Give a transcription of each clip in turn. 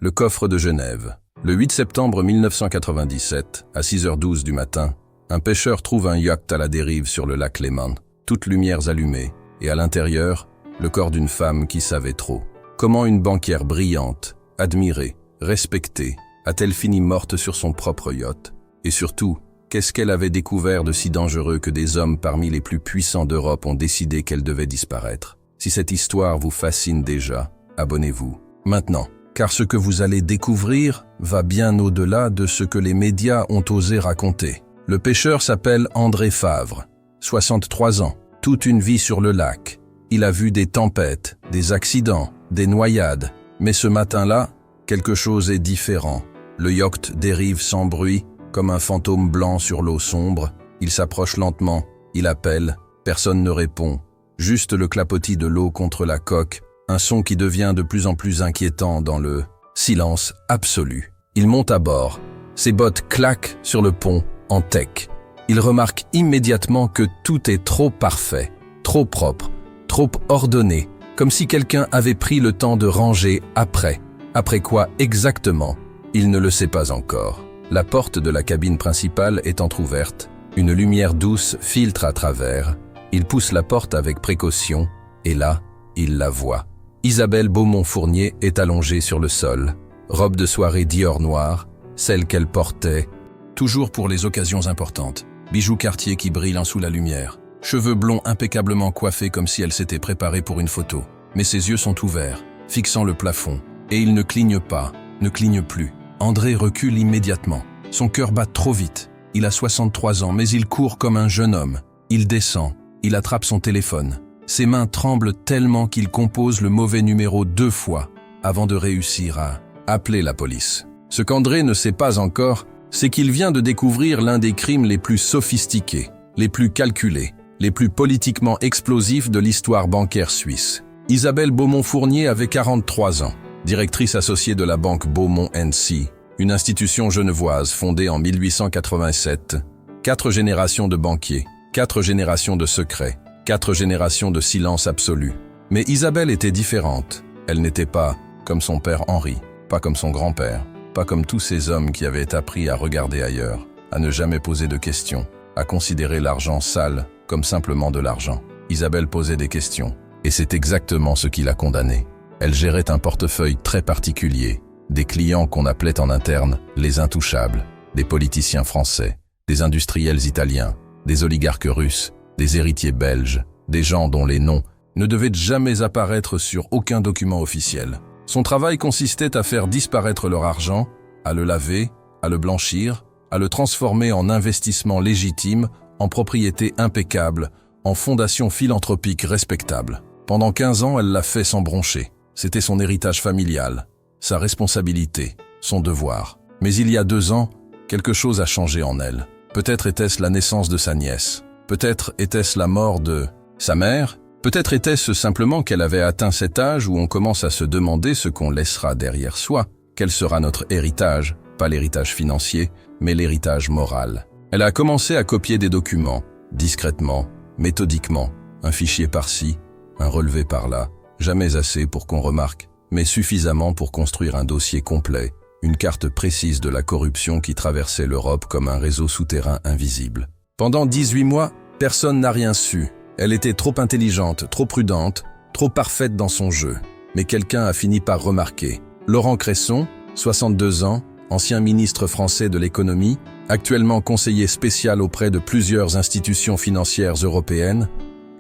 Le coffre de Genève. Le 8 septembre 1997, à 6h12 du matin, un pêcheur trouve un yacht à la dérive sur le lac Léman, toutes lumières allumées, et à l'intérieur, le corps d'une femme qui savait trop. Comment une banquière brillante, admirée, respectée, a-t-elle fini morte sur son propre yacht? Et surtout, qu'est-ce qu'elle avait découvert de si dangereux que des hommes parmi les plus puissants d'Europe ont décidé qu'elle devait disparaître? Si cette histoire vous fascine déjà, abonnez-vous maintenant. Car ce que vous allez découvrir va bien au-delà de ce que les médias ont osé raconter. Le pêcheur s'appelle André Favre, 63 ans, toute une vie sur le lac. Il a vu des tempêtes, des accidents, des noyades. Mais ce matin-là, quelque chose est différent. Le yacht dérive sans bruit, comme un fantôme blanc sur l'eau sombre. Il s'approche lentement, il appelle, personne ne répond. Juste le clapotis de l'eau contre la coque, un son qui devient de plus en plus inquiétant dans le silence absolu. Il monte à bord. Ses bottes claquent sur le pont, en tech. Il remarque immédiatement que tout est trop parfait, trop propre, trop ordonné, comme si quelqu'un avait pris le temps de ranger après. Après quoi exactement? Il ne le sait pas encore. La porte de la cabine principale est entr'ouverte. Une lumière douce filtre à travers. Il pousse la porte avec précaution, et là, il la voit. Isabelle Beaumont-Fournier est allongée sur le sol. Robe de soirée Dior noire, celle qu'elle portait, toujours pour les occasions importantes. Bijoux Cartier qui brillent sous la lumière. Cheveux blonds impeccablement coiffés comme si elle s'était préparée pour une photo. Mais ses yeux sont ouverts, fixant le plafond. Et il ne cligne pas, ne cligne plus. André recule immédiatement. Son cœur bat trop vite. Il a 63 ans, mais il court comme un jeune homme. Il descend, il attrape son téléphone. Ses mains tremblent tellement qu'il compose le mauvais numéro 2 fois avant de réussir à appeler la police. Ce qu'André ne sait pas encore, c'est qu'il vient de découvrir l'un des crimes les plus sophistiqués, les plus calculés, les plus politiquement explosifs de l'histoire bancaire suisse. Isabelle Beaumont-Fournier avait 43 ans, directrice associée de la banque Beaumont & Cie, une institution genevoise fondée en 1887. 4 générations de banquiers, 4 générations de secrets, 4 générations de silence absolu. Mais Isabelle était différente. Elle n'était pas comme son père Henri, pas comme son grand-père, pas comme tous ces hommes qui avaient appris à regarder ailleurs, à ne jamais poser de questions, à considérer l'argent sale comme simplement de l'argent. Isabelle posait des questions, et c'est exactement ce qui l'a condamnée. Elle gérait un portefeuille très particulier, des clients qu'on appelait en interne les intouchables, des politiciens français, des industriels italiens, des oligarques russes, des héritiers belges, des gens dont les noms ne devaient jamais apparaître sur aucun document officiel. Son travail consistait à faire disparaître leur argent, à le laver, à le blanchir, à le transformer en investissement légitime, en propriété impeccable, en fondation philanthropique respectable. Pendant 15 ans, elle l'a fait sans broncher. C'était son héritage familial, sa responsabilité, son devoir. Mais il y a 2 ans, quelque chose a changé en elle. Peut-être était-ce la naissance de sa nièce. Peut-être était-ce la mort de sa mère. Peut-être était-ce simplement qu'elle avait atteint cet âge où on commence à se demander ce qu'on laissera derrière soi. Quel sera notre héritage? Pas l'héritage financier, mais l'héritage moral. Elle a commencé à copier des documents, discrètement, méthodiquement, un fichier par-ci, un relevé par-là. Jamais assez pour qu'on remarque, mais suffisamment pour construire un dossier complet, une carte précise de la corruption qui traversait l'Europe comme un réseau souterrain invisible. Pendant 18 mois, personne n'a rien su. Elle était trop intelligente, trop prudente, trop parfaite dans son jeu. Mais quelqu'un a fini par remarquer. Laurent Cresson, 62 ans, ancien ministre français de l'économie, actuellement conseiller spécial auprès de plusieurs institutions financières européennes,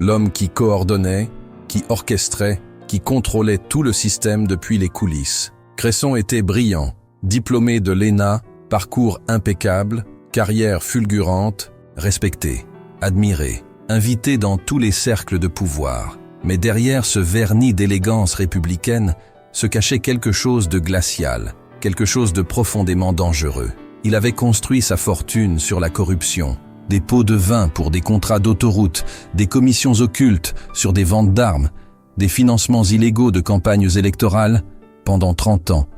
l'homme qui coordonnait, qui orchestrait, qui contrôlait tout le système depuis les coulisses. Cresson était brillant, diplômé de l'ENA, parcours impeccable, carrière fulgurante, respecté, admiré, invité dans tous les cercles de pouvoir. Mais derrière ce vernis d'élégance républicaine se cachait quelque chose de glacial, quelque chose de profondément dangereux. Il avait construit sa fortune sur la corruption, des pots de vin pour des contrats d'autoroute, des commissions occultes sur des ventes d'armes, des financements illégaux de campagnes électorales. Pendant 30 ans,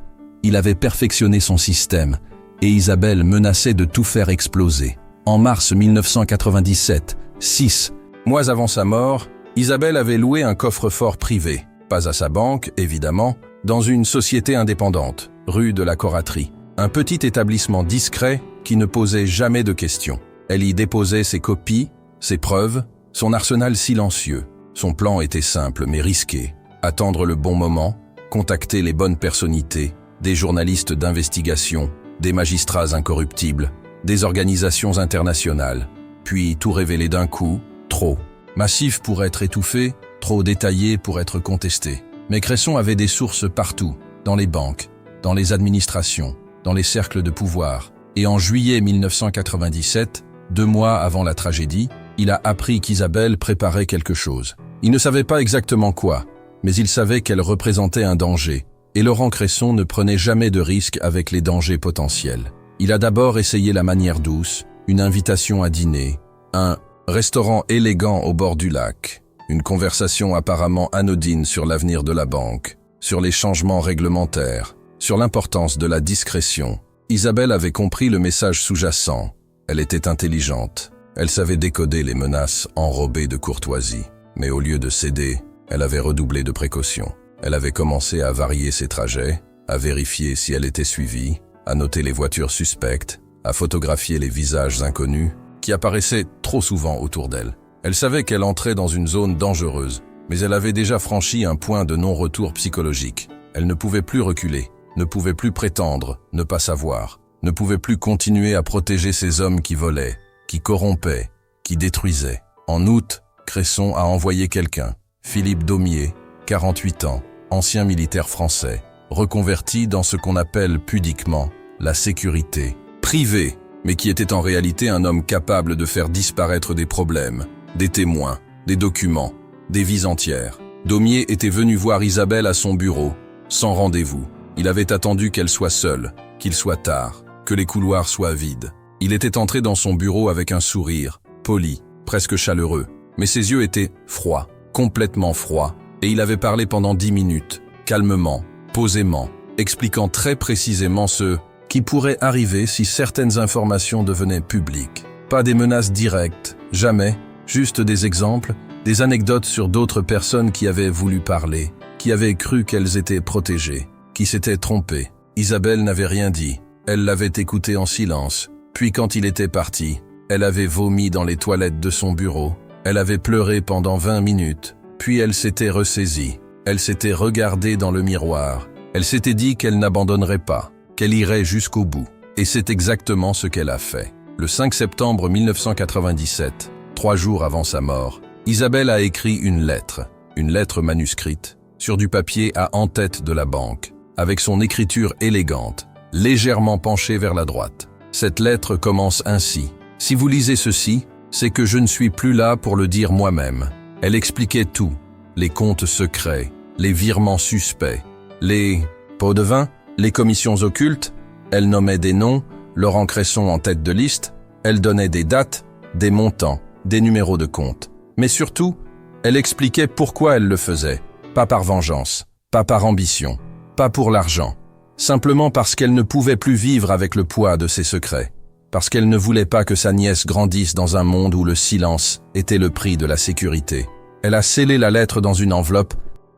il avait perfectionné son système et Isabelle menaçait de tout faire exploser. En mars 1997, 6 mois avant sa mort, Isabelle avait loué un coffre-fort privé, pas à sa banque, évidemment, dans une société indépendante, rue de la Coraterie. Un petit établissement discret qui ne posait jamais de questions. Elle y déposait ses copies, ses preuves, son arsenal silencieux. Son plan était simple mais risqué. Attendre le bon moment, contacter les bonnes personnalités, des journalistes d'investigation, des magistrats incorruptibles, des organisations internationales. Puis tout révéler d'un coup, trop. Massif pour être étouffé, trop détaillé pour être contesté. Mais Cresson avait des sources partout, dans les banques, dans les administrations, dans les cercles de pouvoir. Et en juillet 1997, 2 mois avant la tragédie, il a appris qu'Isabelle préparait quelque chose. Il ne savait pas exactement quoi, mais il savait qu'elle représentait un danger. Et Laurent Cresson ne prenait jamais de risques avec les dangers potentiels. Il a d'abord essayé la manière douce, une invitation à dîner, un restaurant élégant au bord du lac, une conversation apparemment anodine sur l'avenir de la banque, sur les changements réglementaires, sur l'importance de la discrétion. Isabelle avait compris le message sous-jacent. Elle était intelligente. Elle savait décoder les menaces enrobées de courtoisie. Mais au lieu de céder, elle avait redoublé de précautions. Elle avait commencé à varier ses trajets, à vérifier si elle était suivie, à noter les voitures suspectes, à photographier les visages inconnus qui apparaissaient trop souvent autour d'elle. Elle savait qu'elle entrait dans une zone dangereuse, mais elle avait déjà franchi un point de non-retour psychologique. Elle ne pouvait plus reculer, ne pouvait plus prétendre, ne pas savoir, ne pouvait plus continuer à protéger ces hommes qui volaient, qui corrompaient, qui détruisaient. En août, Cresson a envoyé quelqu'un, Philippe Daumier, 48 ans, ancien militaire français, reconverti dans ce qu'on appelle pudiquement la sécurité privée, mais qui était en réalité un homme capable de faire disparaître des problèmes, des témoins, des documents, des vies entières. Daumier était venu voir Isabelle à son bureau, sans rendez-vous. Il avait attendu qu'elle soit seule, qu'il soit tard, que les couloirs soient vides. Il était entré dans son bureau avec un sourire, poli, presque chaleureux, mais ses yeux étaient froids, complètement froids, et il avait parlé pendant 10 minutes, calmement, posément, expliquant très précisément ce qui pourrait arriver si certaines informations devenaient publiques. Pas des menaces directes, jamais, juste des exemples, des anecdotes sur d'autres personnes qui avaient voulu parler, qui avaient cru qu'elles étaient protégées, qui s'étaient trompées. Isabelle n'avait rien dit, elle l'avait écouté en silence, puis quand il était parti, elle avait vomi dans les toilettes de son bureau, elle avait pleuré pendant 20 minutes, puis elle s'était ressaisie, elle s'était regardée dans le miroir, elle s'était dit qu'elle n'abandonnerait pas, qu'elle irait jusqu'au bout. Et c'est exactement ce qu'elle a fait. Le 5 septembre 1997, 3 jours avant sa mort, Isabelle a écrit une lettre manuscrite, sur du papier à en-tête de la banque, avec son écriture élégante, légèrement penchée vers la droite. Cette lettre commence ainsi. « Si vous lisez ceci, c'est que je ne suis plus là pour le dire moi-même. » Elle expliquait tout, les comptes secrets, les virements suspects, les pots de vin, les commissions occultes. Elle nommait des noms, Laurent Cresson en tête de liste, elle donnait des dates, des montants, des numéros de compte. Mais surtout, elle expliquait pourquoi elle le faisait, pas par vengeance, pas par ambition, pas pour l'argent, simplement parce qu'elle ne pouvait plus vivre avec le poids de ses secrets, parce qu'elle ne voulait pas que sa nièce grandisse dans un monde où le silence était le prix de la sécurité. Elle a scellé la lettre dans une enveloppe,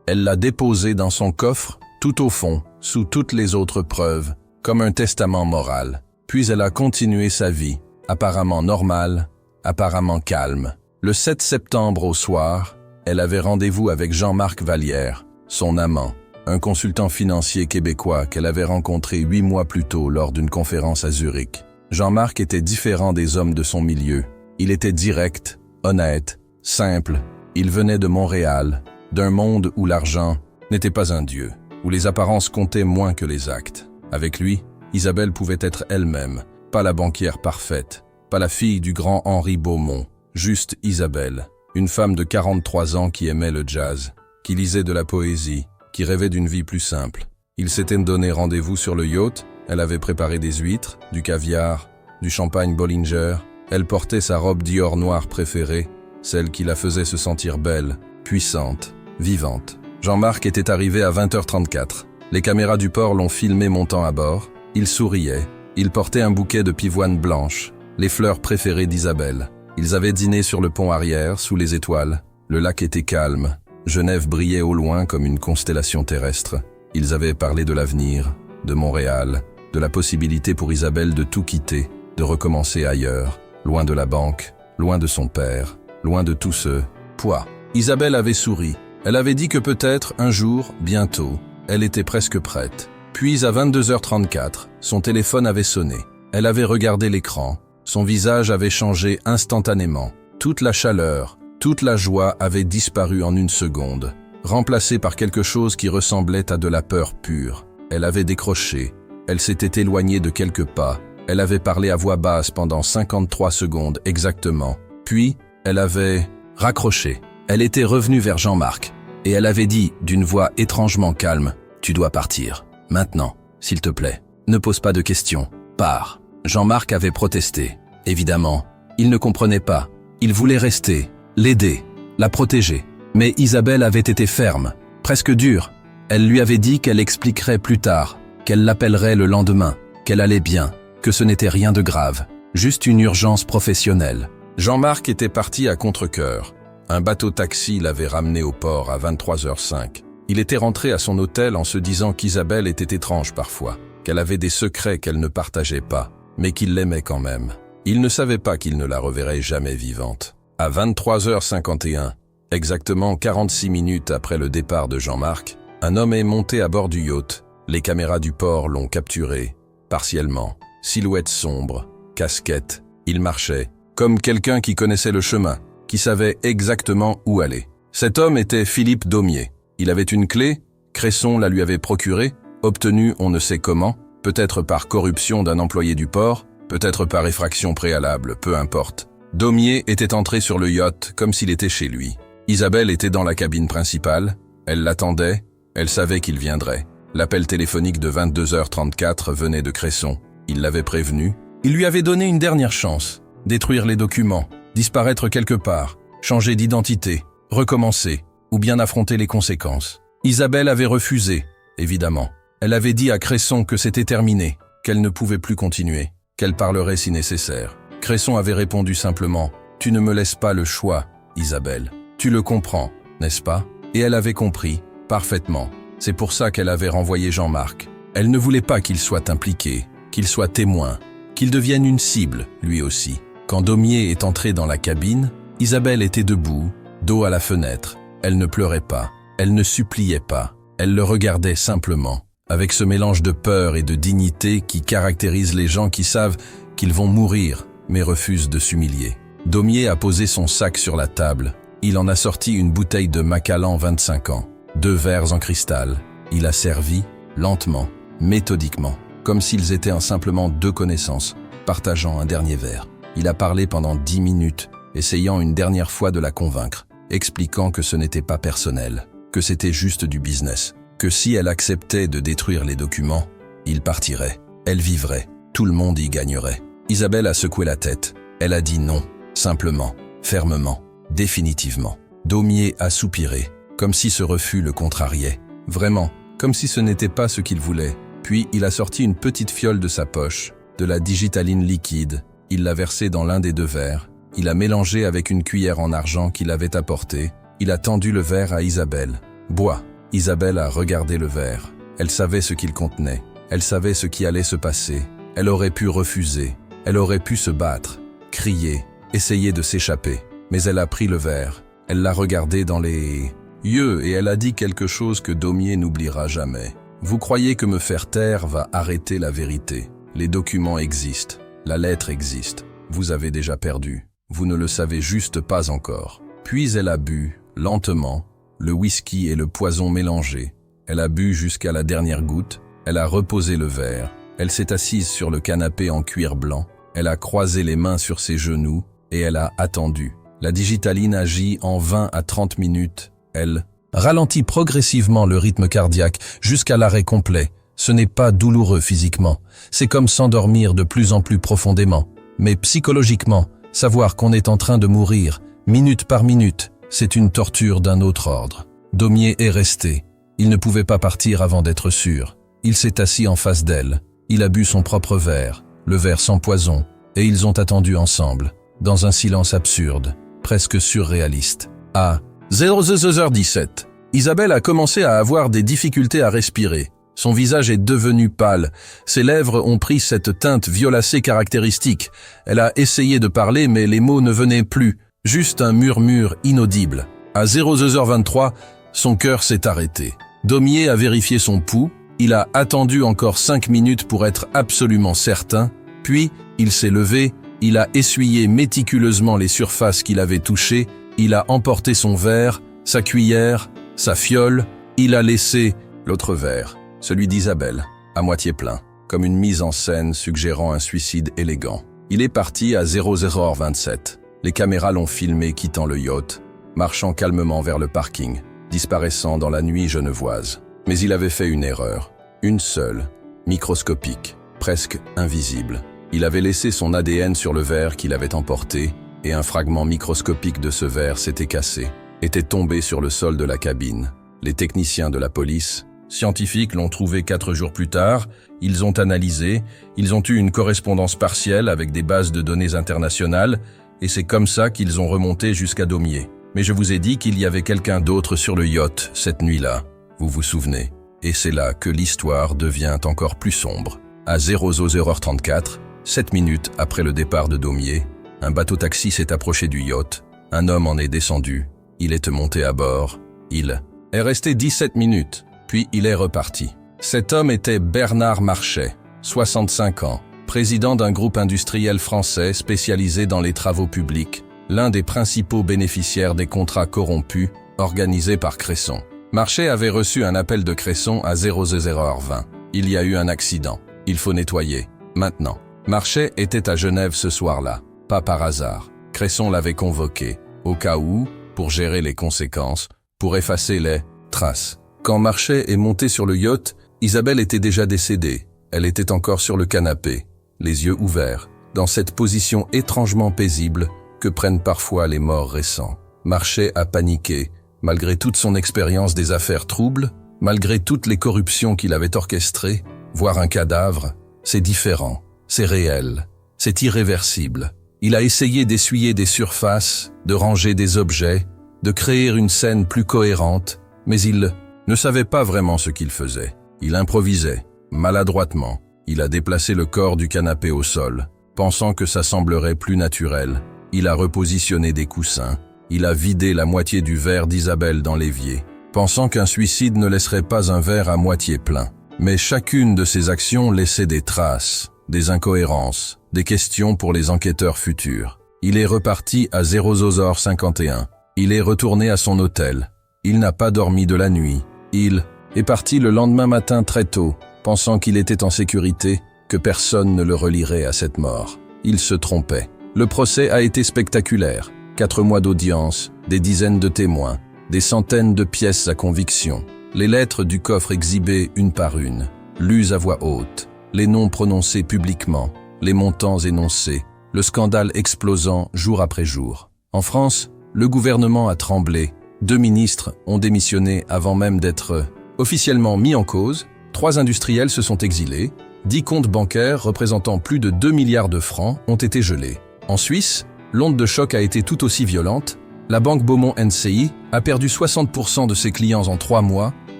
elle l'a déposée dans son coffre, tout au fond, sous toutes les autres preuves, comme un testament moral. Puis elle a continué sa vie, apparemment normale, apparemment calme. Le 7 septembre au soir, elle avait rendez-vous avec Jean-Marc Vallière, son amant, un consultant financier québécois qu'elle avait rencontré 8 mois plus tôt lors d'une conférence à Zurich. Jean-Marc était différent des hommes de son milieu. Il était direct, honnête, simple. Il venait de Montréal, d'un monde où l'argent n'était pas un dieu, où les apparences comptaient moins que les actes. Avec lui, Isabelle pouvait être elle-même, pas la banquière parfaite, pas la fille du grand Henri Beaumont, juste Isabelle, une femme de 43 ans qui aimait le jazz, qui lisait de la poésie, qui rêvait d'une vie plus simple. Ils s'étaient donné rendez-vous sur le yacht, elle avait préparé des huîtres, du caviar, du champagne Bollinger, elle portait sa robe Dior noire préférée, celle qui la faisait se sentir belle, puissante, vivante. Jean-Marc était arrivé à 20h34. Les caméras du port l'ont filmé montant à bord. Il souriait. Il portait un bouquet de pivoine blanche, les fleurs préférées d'Isabelle. Ils avaient dîné sur le pont arrière, sous les étoiles. Le lac était calme. Genève brillait au loin comme une constellation terrestre. Ils avaient parlé de l'avenir, de Montréal, de la possibilité pour Isabelle de tout quitter, de recommencer ailleurs, loin de la banque, loin de son père, loin de tout ce poids. Isabelle avait souri. Elle avait dit que peut-être, un jour, bientôt, elle était presque prête. Puis, à 22h34, son téléphone avait sonné. Elle avait regardé l'écran. Son visage avait changé instantanément. Toute la chaleur, toute la joie avait disparu en une seconde, remplacée par quelque chose qui ressemblait à de la peur pure. Elle avait décroché. Elle s'était éloignée de quelques pas. Elle avait parlé à voix basse pendant 53 secondes exactement. Puis, elle avait raccroché. Elle était revenue vers Jean-Marc, et elle avait dit, d'une voix étrangement calme, « Tu dois partir. Maintenant, s'il te plaît. Ne pose pas de questions. Pars. » Jean-Marc avait protesté. Évidemment, il ne comprenait pas. Il voulait rester, l'aider, la protéger. Mais Isabelle avait été ferme, presque dure. Elle lui avait dit qu'elle expliquerait plus tard, qu'elle l'appellerait le lendemain, qu'elle allait bien, que ce n'était rien de grave, juste une urgence professionnelle. Jean-Marc était parti à contre-cœur. Un bateau-taxi l'avait ramené au port à 23h05. Il était rentré à son hôtel en se disant qu'Isabelle était étrange parfois, qu'elle avait des secrets qu'elle ne partageait pas, mais qu'il l'aimait quand même. Il ne savait pas qu'il ne la reverrait jamais vivante. À 23h51, exactement 46 minutes après le départ de Jean-Marc, un homme est monté à bord du yacht. Les caméras du port l'ont capturé, partiellement. Silhouette sombre, casquette, il marchait, comme quelqu'un qui connaissait le chemin, qui savait exactement où aller. Cet homme était Philippe Daumier. Il avait une clé, Cresson la lui avait procurée, obtenue on ne sait comment, peut-être par corruption d'un employé du port, peut-être par effraction préalable, peu importe. Daumier était entré sur le yacht comme s'il était chez lui. Isabelle était dans la cabine principale, elle l'attendait, elle savait qu'il viendrait. L'appel téléphonique de 22h34 venait de Cresson. Il l'avait prévenu. Il lui avait donné une dernière chance. Détruire les documents, disparaître quelque part, changer d'identité, recommencer, ou bien affronter les conséquences. Isabelle avait refusé, évidemment. Elle avait dit à Cresson que c'était terminé, qu'elle ne pouvait plus continuer, qu'elle parlerait si nécessaire. Cresson avait répondu simplement « Tu ne me laisses pas le choix, Isabelle. Tu le comprends, n'est-ce pas ?» Et elle avait compris, parfaitement. C'est pour ça qu'elle avait renvoyé Jean-Marc. Elle ne voulait pas qu'il soit impliqué, qu'il soit témoin, qu'il devienne une cible, lui aussi. Quand Daumier est entré dans la cabine, Isabelle était debout, dos à la fenêtre. Elle ne pleurait pas, elle ne suppliait pas, elle le regardait simplement, avec ce mélange de peur et de dignité qui caractérise les gens qui savent qu'ils vont mourir, mais refusent de s'humilier. Daumier a posé son sac sur la table. Il en a sorti une bouteille de Macallan 25 ans, 2 verres en cristal. Il a servi, lentement, méthodiquement, comme s'ils étaient simplement 2 connaissances, partageant un dernier verre. Il a parlé pendant 10 minutes, essayant une dernière fois de la convaincre, expliquant que ce n'était pas personnel, que c'était juste du business, que si elle acceptait de détruire les documents, il partirait, elle vivrait, tout le monde y gagnerait. Isabelle a secoué la tête. Elle a dit non, simplement, fermement, définitivement. Daumier a soupiré, comme si ce refus le contrariait. Vraiment, comme si ce n'était pas ce qu'il voulait. Puis il a sorti une petite fiole de sa poche, de la digitaline liquide. Il l'a versée dans l'un des 2 verres. Il a mélangé avec une cuillère en argent qu'il avait apportée. Il a tendu le verre à Isabelle. « Bois !» Isabelle a regardé le verre. Elle savait ce qu'il contenait. Elle savait ce qui allait se passer. Elle aurait pu refuser. Elle aurait pu se battre, crier, essayer de s'échapper. Mais elle a pris le verre. Elle l'a regardé dans les yeux et elle a dit quelque chose que Daumier n'oubliera jamais. « Vous croyez que me faire taire va arrêter la vérité. Les documents existent. La lettre existe. Vous avez déjà perdu. Vous ne le savez juste pas encore. » Puis elle a bu, lentement, le whisky et le poison mélangés. Elle a bu jusqu'à la dernière goutte. Elle a reposé le verre. Elle s'est assise sur le canapé en cuir blanc. Elle a croisé les mains sur ses genoux et elle a attendu. La digitaline agit en 20 à 30 minutes. Elle ralentit progressivement le rythme cardiaque jusqu'à l'arrêt complet. Ce n'est pas douloureux physiquement. C'est comme s'endormir de plus en plus profondément. Mais psychologiquement, savoir qu'on est en train de mourir, minute par minute, c'est une torture d'un autre ordre. Daumier est resté. Il ne pouvait pas partir avant d'être sûr. Il s'est assis en face d'elle. Il a bu son propre verre, le verre sans poison, et ils ont attendu ensemble, dans un silence absurde, presque surréaliste. À 00h17, Isabelle a commencé à avoir des difficultés à respirer. Son visage est devenu pâle. Ses lèvres ont pris cette teinte violacée caractéristique. Elle a essayé de parler, mais les mots ne venaient plus. Juste un murmure inaudible. À 00h23, son cœur s'est arrêté. Daumier a vérifié son pouls. Il a attendu encore 5 minutes pour être absolument certain. Puis, il s'est levé. Il a essuyé méticuleusement les surfaces qu'il avait touchées. Il a emporté son verre, sa cuillère, sa fiole. Il a laissé l'autre verre, celui d'Isabelle, à moitié plein, comme une mise en scène suggérant un suicide élégant. Il est parti à 00h27. Les caméras l'ont filmé quittant le yacht, marchant calmement vers le parking, disparaissant dans la nuit genevoise. Mais il avait fait une erreur, une seule, microscopique, presque invisible. Il avait laissé son ADN sur le verre qu'il avait emporté, et un fragment microscopique de ce verre s'était cassé, était tombé sur le sol de la cabine. Les techniciens de la police, scientifiques l'ont trouvé 4 jours plus tard, ils ont analysé, ils ont eu une correspondance partielle avec des bases de données internationales, et c'est comme ça qu'ils ont remonté jusqu'à Daumier. Mais je vous ai dit qu'il y avait quelqu'un d'autre sur le yacht cette nuit-là, vous vous souvenez, et c'est là que l'histoire devient encore plus sombre. À 00h34, 7 minutes après le départ de Daumier, un bateau-taxi s'est approché du yacht, un homme en est descendu, il est monté à bord, il est resté 17 minutes, puis il est reparti. Cet homme était Bernard Marchais, 65 ans, président d'un groupe industriel français spécialisé dans les travaux publics, l'un des principaux bénéficiaires des contrats corrompus organisés par Cresson. Marchais avait reçu un appel de Cresson à 00h20. Il y a eu un accident. Il faut nettoyer. Maintenant. Marchais était à Genève ce soir-là. Pas par hasard. Cresson l'avait convoqué. Au cas où, pour gérer les conséquences, pour effacer les traces. Quand Marchais est monté sur le yacht, Isabelle était déjà décédée. Elle était encore sur le canapé, les yeux ouverts, dans cette position étrangement paisible que prennent parfois les morts récents. Marchais a paniqué, malgré toute son expérience des affaires troubles, malgré toutes les corruptions qu'il avait orchestrées. Voir un cadavre, c'est différent, c'est réel, c'est irréversible. Il a essayé d'essuyer des surfaces, de ranger des objets, de créer une scène plus cohérente, mais il ne savait pas vraiment ce qu'il faisait. Il improvisait, maladroitement. Il a déplacé le corps du canapé au sol, pensant que ça semblerait plus naturel. Il a repositionné des coussins. Il a vidé la moitié du verre d'Isabelle dans l'évier, pensant qu'un suicide ne laisserait pas un verre à moitié plein. Mais chacune de ces actions laissait des traces, des incohérences, des questions pour les enquêteurs futurs. Il est reparti à 00h51. Il est retourné à son hôtel. Il n'a pas dormi de la nuit. Il est parti le lendemain matin très tôt, pensant qu'il était en sécurité, que personne ne le relierait à cette mort. Il se trompait. Le procès a été spectaculaire. 4 mois d'audience, des dizaines de témoins, des centaines de pièces à conviction, les lettres du coffre exhibées une par une, lues à voix haute, les noms prononcés publiquement, les montants énoncés, le scandale explosant jour après jour. En France, le gouvernement a tremblé. 2 ministres ont démissionné avant même d'être officiellement mis en cause. 3 industriels se sont exilés. 10 comptes bancaires représentant plus de 2 milliards de francs ont été gelés. En Suisse, l'onde de choc a été tout aussi violente. La banque Beaumont NCI a perdu 60% de ses clients en 3 mois.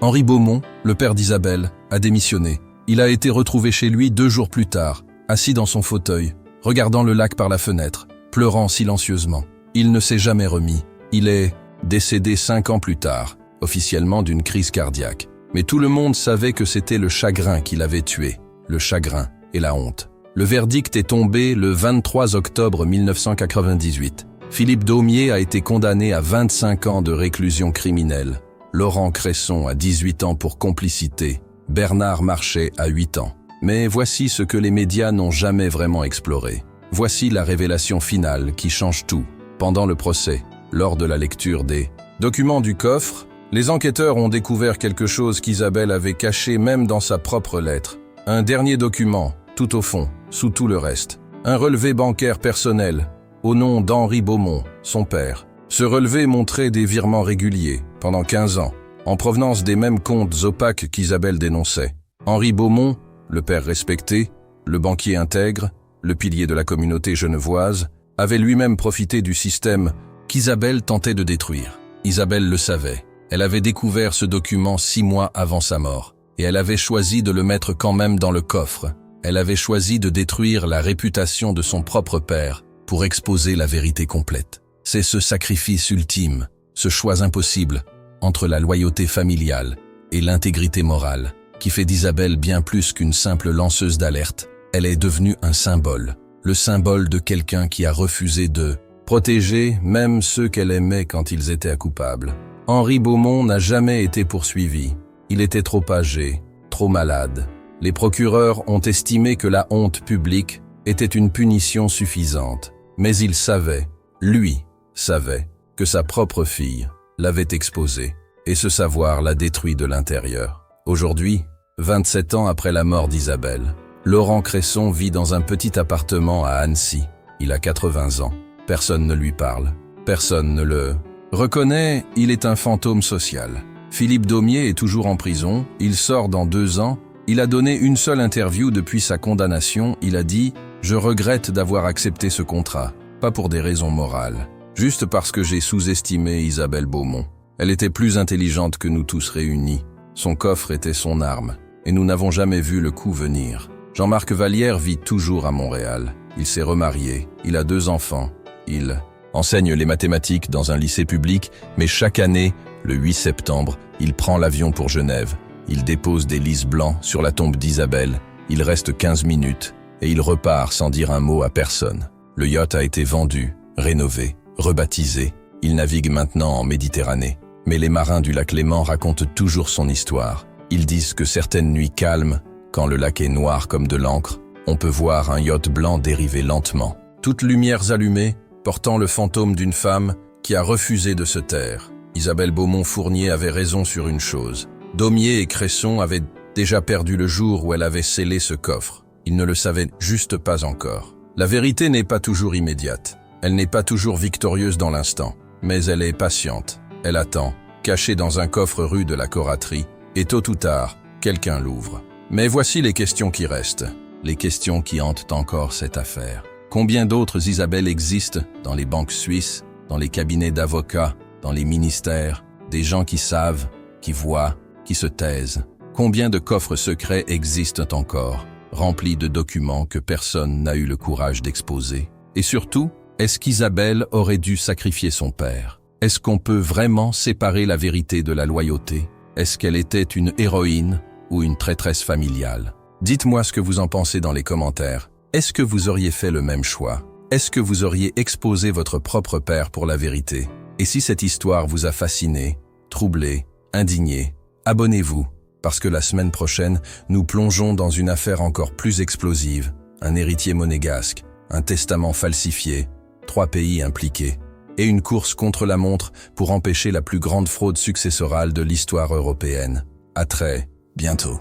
Henri Beaumont, le père d'Isabelle, a démissionné. Il a été retrouvé chez lui 2 jours plus tard, assis dans son fauteuil, regardant le lac par la fenêtre, pleurant silencieusement. Il ne s'est jamais remis. Il est décédé 5 ans plus tard, officiellement d'une crise cardiaque. Mais tout le monde savait que c'était le chagrin qui l'avait tué, le chagrin et la honte. Le verdict est tombé le 23 octobre 1998. Philippe Daumier a été condamné à 25 ans de réclusion criminelle. Laurent Cresson à 18 ans pour complicité. Bernard Marchais à 8 ans. Mais voici ce que les médias n'ont jamais vraiment exploré. Voici la révélation finale qui change tout. Pendant le procès, lors de la lecture des documents du coffre, les enquêteurs ont découvert quelque chose qu'Isabelle avait caché même dans sa propre lettre. Un dernier document, tout au fond, sous tout le reste. Un relevé bancaire personnel, au nom d'Henri Beaumont, son père. Ce relevé montrait des virements réguliers, pendant 15 ans, en provenance des mêmes comptes opaques qu'Isabelle dénonçait. Henri Beaumont, le père respecté, le banquier intègre, le pilier de la communauté genevoise, avait lui-même profité du système qu'Isabelle tentait de détruire. Isabelle le savait. Elle avait découvert ce document 6 mois avant sa mort. Et elle avait choisi de le mettre quand même dans le coffre. Elle avait choisi de détruire la réputation de son propre père pour exposer la vérité complète. C'est ce sacrifice ultime, ce choix impossible entre la loyauté familiale et l'intégrité morale qui fait d'Isabelle bien plus qu'une simple lanceuse d'alerte. Elle est devenue un symbole, le symbole de quelqu'un qui a refusé de protéger même ceux qu'elle aimait quand ils étaient coupables. Henri Beaumont n'a jamais été poursuivi. Il était trop âgé, trop malade. Les procureurs ont estimé que la honte publique était une punition suffisante. Mais il savait, lui savait, que sa propre fille l'avait exposé, et ce savoir l'a détruit de l'intérieur. Aujourd'hui, 27 ans après la mort d'Isabelle, Laurent Cresson vit dans un petit appartement à Annecy. Il a 80 ans. Personne ne lui parle. Personne ne le reconnaît. Il est un fantôme social. Philippe Daumier est toujours en prison. Il sort dans 2 ans. Il a donné une seule interview depuis sa condamnation. Il a dit « Je regrette d'avoir accepté ce contrat, pas pour des raisons morales, juste parce que j'ai sous-estimé Isabelle Beaumont. Elle était plus intelligente que nous tous réunis. Son coffre était son arme, et nous n'avons jamais vu le coup venir. » Jean-Marc Vallière vit toujours à Montréal. Il s'est remarié, il a 2 enfants. Il enseigne les mathématiques dans un lycée public, mais chaque année, le 8 septembre, il prend l'avion pour Genève. Il dépose des lys blancs sur la tombe d'Isabelle. Il reste 15 minutes, et il repart sans dire un mot à personne. Le yacht a été vendu, rénové, rebaptisé. Il navigue maintenant en Méditerranée. Mais les marins du lac Léman racontent toujours son histoire. Ils disent que certaines nuits calmes, quand le lac est noir comme de l'encre, on peut voir un yacht blanc dériver lentement. Toutes lumières allumées, portant le fantôme d'une femme qui a refusé de se taire. Isabelle Beaumont-Fournier avait raison sur une chose. Daumier et Cresson avaient déjà perdu le jour où elle avait scellé ce coffre. Ils ne le savaient juste pas encore. La vérité n'est pas toujours immédiate. Elle n'est pas toujours victorieuse dans l'instant. Mais elle est patiente. Elle attend, cachée dans un coffre rue de la Coraterie. Et tôt ou tard, quelqu'un l'ouvre. Mais voici les questions qui restent. Les questions qui hantent encore cette affaire. Combien d'autres Isabelle existent dans les banques suisses, dans les cabinets d'avocats, dans les ministères, des gens qui savent, qui voient, qui se taisent? Combien de coffres secrets existent encore, remplis de documents que personne n'a eu le courage d'exposer? Et surtout, est-ce qu'Isabelle aurait dû sacrifier son père? Est-ce qu'on peut vraiment séparer la vérité de la loyauté? Est-ce qu'elle était une héroïne ou une traîtresse familiale? Dites-moi ce que vous en pensez dans les commentaires. Est-ce que vous auriez fait le même choix? Est-ce que vous auriez exposé votre propre père pour la vérité? Et si cette histoire vous a fasciné, troublé, indigné, abonnez-vous, parce que la semaine prochaine, nous plongeons dans une affaire encore plus explosive, un héritier monégasque, un testament falsifié, 3 pays impliqués, et une course contre la montre pour empêcher la plus grande fraude successorale de l'histoire européenne. À très bientôt.